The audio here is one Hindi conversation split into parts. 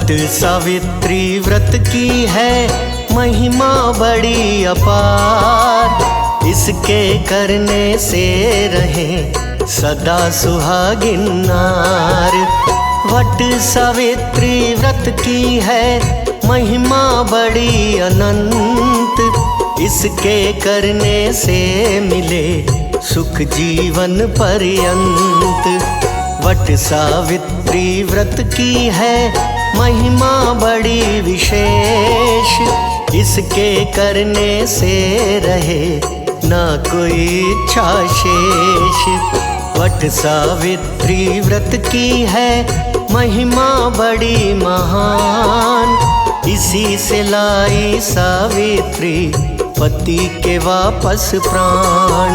वट सावित्री व्रत की है महिमा बड़ी अपार। इसके करने से रहे सदा सुहागिन नार। वट सावित्री व्रत की है महिमा बड़ी अनंत। इसके करने से मिले सुख जीवन पर्यंत। वट सावित्री व्रत की है महिमा बड़ी विशेष। इसके करने से रहे ना कोई इच्छा शेष। वट सावित्री व्रत की है महिमा बड़ी महान। इसी से लाई सावित्री पति के वापस प्राण।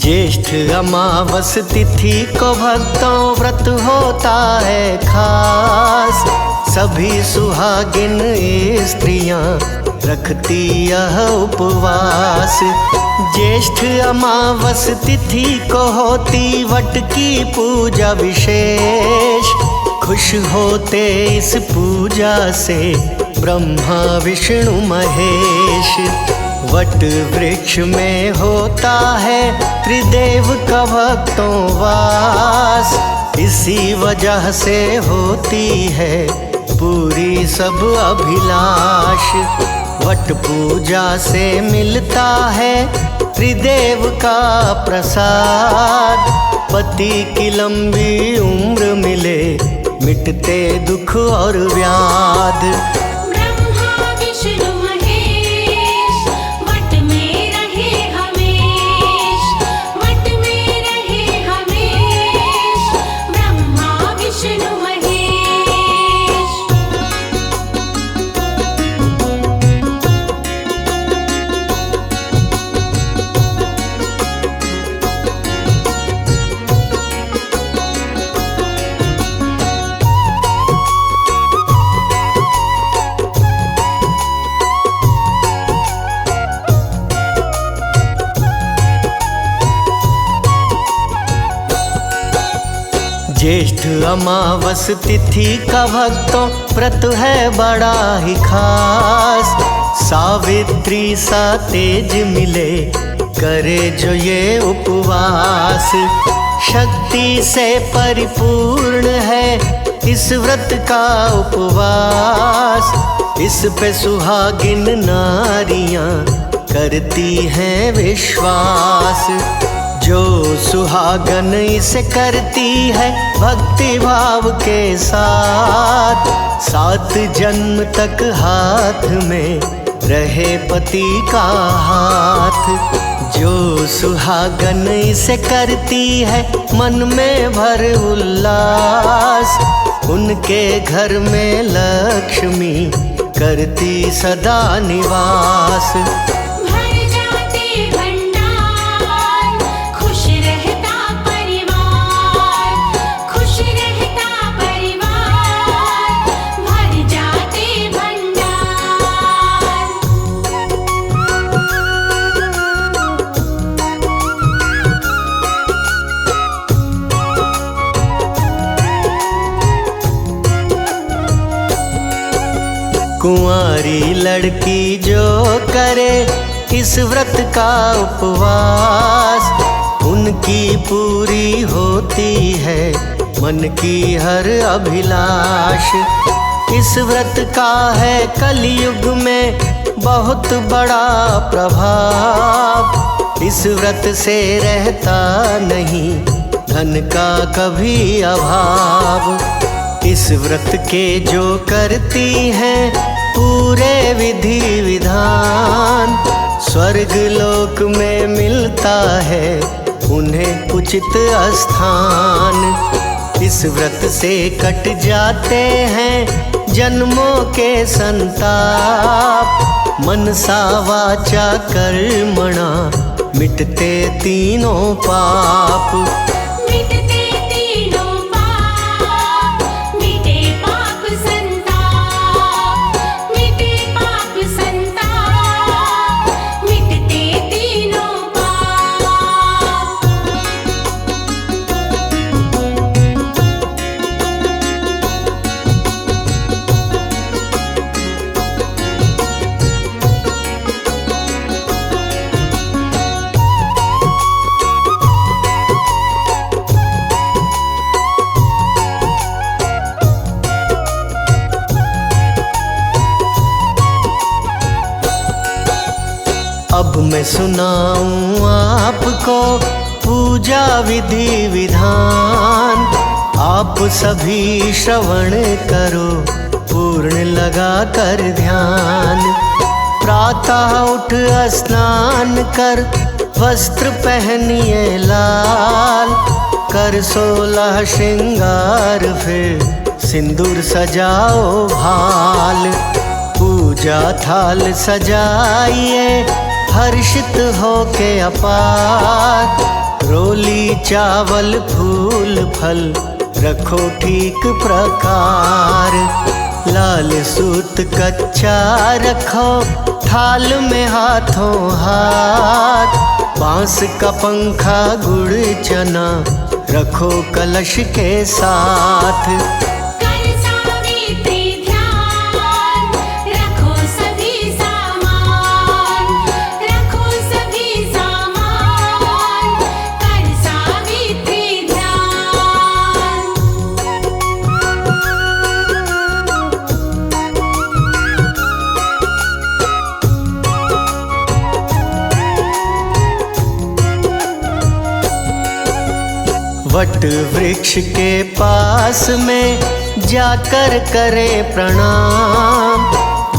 ज्येष्ठ अमावस तिथि को भक्तों व्रत होता है खास। सभी सुहागिन स्त्रियां रखती यह उपवास। ज्येष्ठ अमावस तिथि को होती वट की पूजा विशेष। खुश होते इस पूजा से ब्रह्मा विष्णु महेश। वट वृक्ष में होता है त्रिदेव का भक्तों वास। इसी वजह से होती है पूरी सब अभिलाष। वट पूजा से मिलता है त्रिदेव का प्रसाद। पति की लंबी उम्र मिले मिटते दुख और व्याध। ज्येष्ठ अमावस तिथि का भक्तों व्रत है बड़ा ही खास। सावित्री सा तेज मिले करे जो ये उपवास। शक्ति से परिपूर्ण है इस व्रत का उपवास। इस पे सुहागिन नारियां करती हैं विश्वास। जो सुहागन इसे करती है भक्ति भाव के साथ। 7 जन्म तक हाथ में रहे पति का हाथ। जो सुहागन इसे करती है मन में भर उल्लास। उनके घर में लक्ष्मी करती सदा निवास। कुंवारी लड़की जो करे इस व्रत का उपवास। उनकी पूरी होती है मन की हर अभिलाष। इस व्रत का है कलयुग में बहुत बड़ा प्रभाव। इस व्रत से रहता नहीं धन का कभी अभाव। इस व्रत के जो करती हैं पूरे विधि विधान। स्वर्ग लोक में मिलता है उन्हें उचित स्थान। इस व्रत से कट जाते हैं जन्मों के संताप। मनसा वाचा कर्मणा मिटते तीनों पाप। मिटते तीनों पाप, मिटे पाप संताप, मिटे पाप संताप, मिटते तीनों पाप। अब मैं सुनाऊं आपको पूजा विधि विधान, आप सभी श्रवण करो पूर्ण लगा कर ध्यान। प्रातः उठ स्नान कर वस्त्र पहनिए लाल, कर 16 श्रृंगार फिर सिंदूर सजाओ भाल। पूजा थाल सजाइए हर्षित होके अपार, रोली चावल फूल फल रखो ठीक प्रकार। लाल सूत कच्चा रखो थाल में हाथों हाथ, बांस का पंखा गुड़ चना रखो कलश के साथ। कर सावित्री ध्यान, रखो सभी सामान, रखो सभी सामान, कर सावित्री ध्यान। वट वृक्ष के पास में जाकर करे प्रणाम,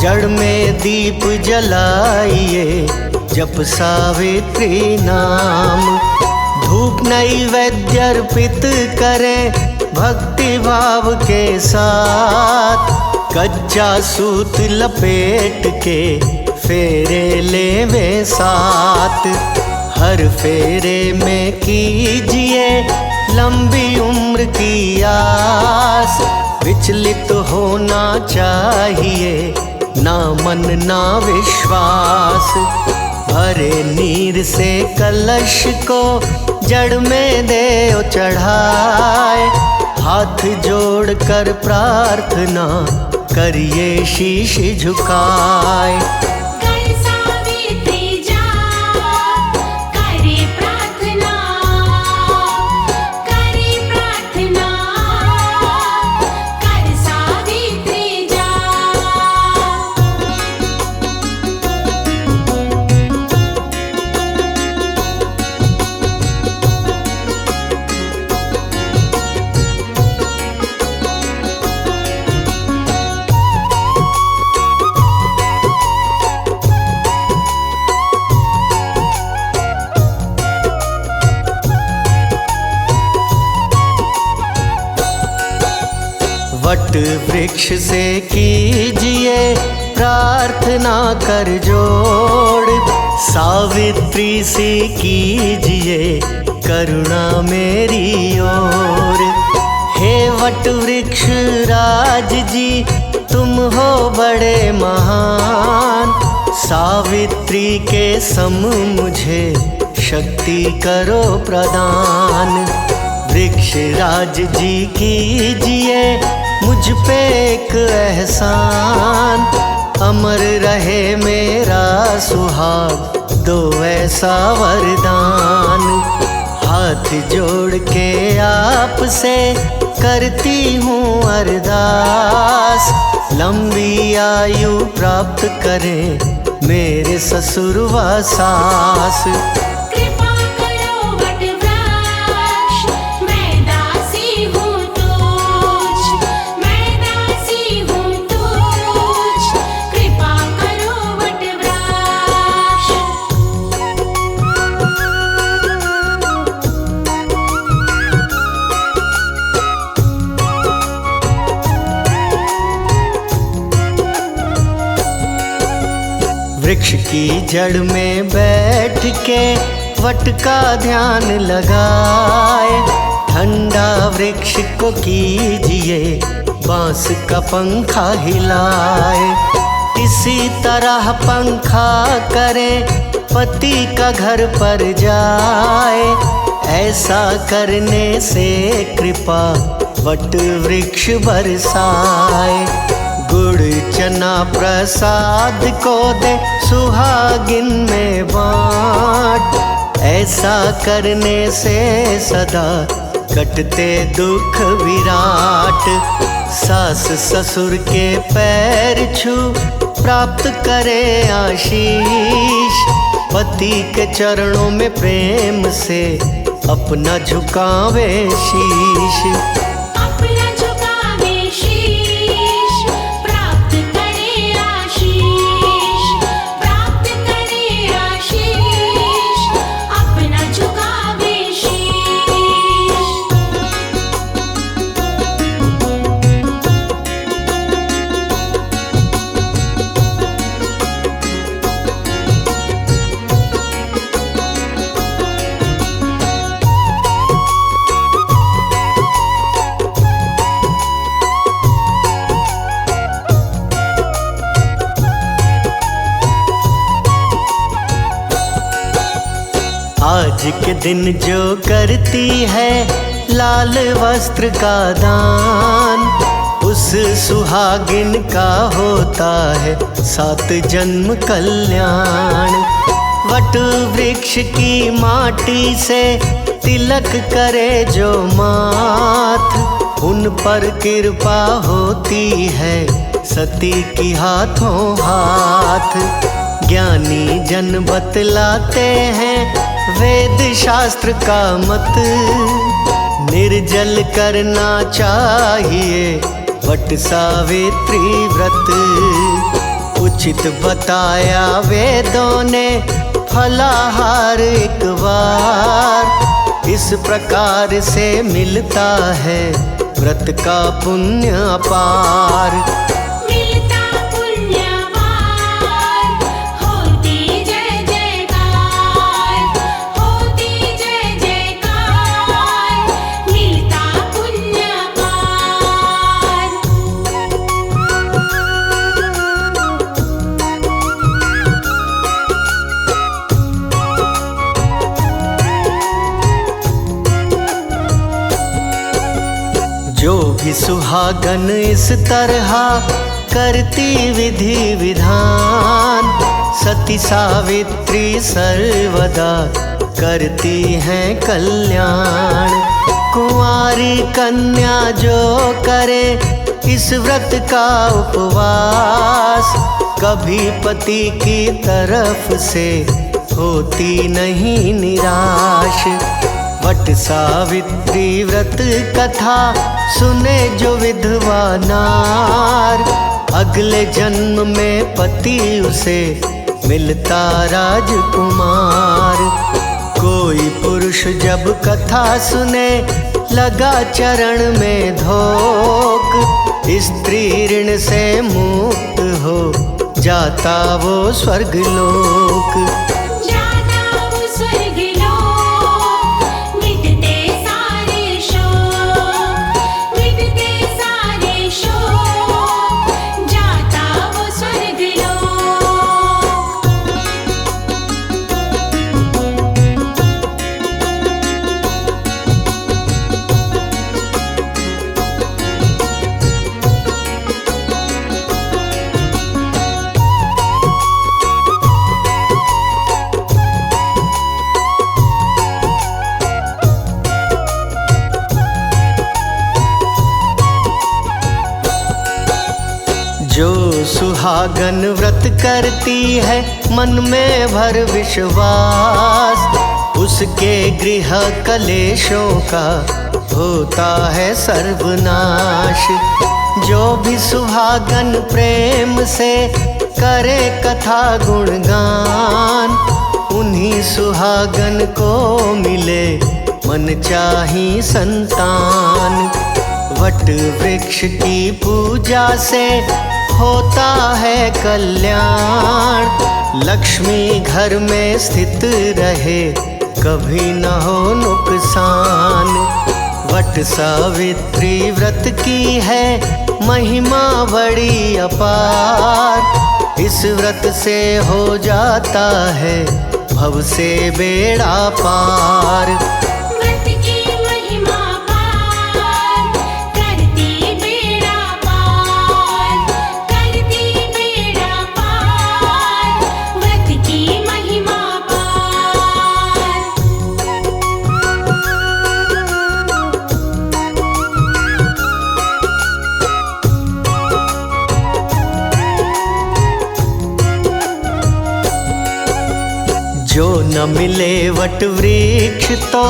जड़ में दीप जलाइए जप सावित्री नाम। धूप नैवेद्य अर्पित करें भक्ति भाव के साथ, कच्चा सूत लपेट के फेरे लेवे साथ। हर फेरे में कीजिए लंबी उम्र की आस, विचलित होना चाहिए ना मन ना विश्वास। भरे नीर से कलश को जड़ में देव चढ़ाए, हाथ जोड़ कर प्रार्थना करिए शीश झुकाए। कर सावित्री जाप, करे प्रार्थना, करे प्रार्थना, कर सावित्री जाप। वट वृक्ष से कीजिए प्रार्थना कर जोड़, सावित्री से कीजिए करुणा मेरी ओर। हे वट वृक्ष राज जी तुम हो बड़े महान, सावित्री के सम मुझे शक्ति करो प्रदान। वृक्ष राज जी कीजिए मुझ पे एक एहसान, अमर रहे मेरा सुहाग दो ऐसा वरदान। हाथ जोड़ के आपसे करती हूँ अरदास, लंबी आयु प्राप्त करें मेरे ससुर व सास। कृपा करो वट वृक्ष, मैं दासी हूँ तुझ, मैं दासी हूँ तुझ, कृपा करो वट वृक्ष। की जड़ में बैठ के वट का ध्यान लगाए। ठंडा वृक्ष को कीजिए बांस का पंखा हिलाए। इसी तरह पंखा करे पति का घर पर जाए। ऐसा करने से कृपा वट वृक्ष बरसाए। गुड़ चना प्रसाद को दे सुहागिन में बाँट। ऐसा करने से सदा कटते दुख विराट। सास ससुर के पैर छू प्राप्त करे आशीष। पति के चरणों में प्रेम से अपना झुकावे शीश। अपना झुकावे शीश, प्राप्त करे आशीष। प्राप्त करे आशीष, अपना झुकावे शीश। आज के दिन जो करती है लाल वस्त्र का दान, उस सुहागिन का होता है 7 जन्म कल्याण। वट वृक्ष की माटी से तिलक करे जो माथ, उन पर कृपा होती है सती की हाथों हाथ। ज्ञानी जन बतलाते हैं वेद शास्त्र का मत, निर्जल करना चाहिए वट सावित्री व्रत। उचित बताया वेदों ने फलाहार एक बार, इस प्रकार से मिलता है व्रत का पुण्य अपार। मिलता पुण्यवान, होती जय जयकार। होती जय जयकार, मिलता पुण्यवान। जो भी सुहागन इस तरह करती विधि विधान, सती सावित्री सर्वदा करती हैं कल्याण। कुंवारी कन्या जो करे इस व्रत का उपवास, कभी पति की तरफ से होती नहीं निराश। वट सावित्री व्रत कथा सुने जो विधवा नार, अगले जन्म में पति उसे मिलता राजकुमार। कोई पुरुष जब कथा सुने लगा चरण में धोख, स्त्री ऋण से मुक्त हो जाता वो स्वर्गलोक। जाना वो स्वर्गलोक, मिटते सारे शोक। मिटते सारे शोक, जाता वो स्वर्गलोक। जो सुहागन व्रत करती है मन में भर विश्वास, उसके गृह कलेशों का होता है सर्वनाश। जो भी सुहागन प्रेम से करे कथा गुणगान, उन्हीं सुहागन को मिले मन चाही संतान। वट वृक्ष की पूजा से होता है कल्याण। लक्ष्मी घर में स्थित रहे, कभी न हो नुकसान। वट सावित्री व्रत की है महिमा बड़ी अपार। इस व्रत से हो जाता है भव से बेड़ा पार। व्रत की महिमा पार, करती बेड़ा पार, करती बेड़ा पार, व्रत की महिमा पार। जो न मिले वट वृक्ष तो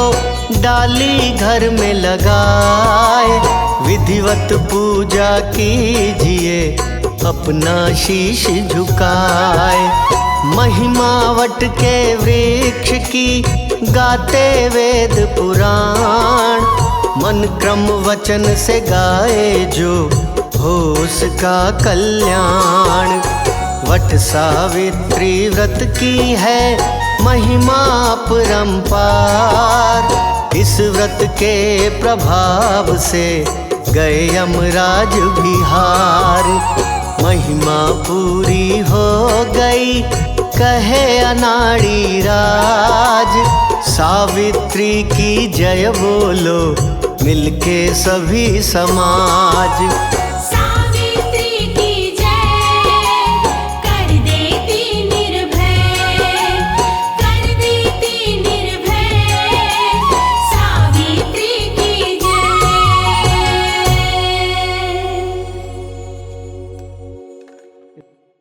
डाली घर में लगाए। विधिवत पूजा कीजिए, अपना शीश झुकाए। महिमा वट के वृक्ष की गाते वेद पुराण। मन क्रम वचन से गाए जो हो उसका कल्याण। वट सावित्री व्रत की है महिमा अपरंपार। इस व्रत के प्रभाव से गए यमराज बिहार। महिमा पूरी हो गई कहे अनाड़ी राज। सावित्री की जय बोलो मिलके सभी समाज।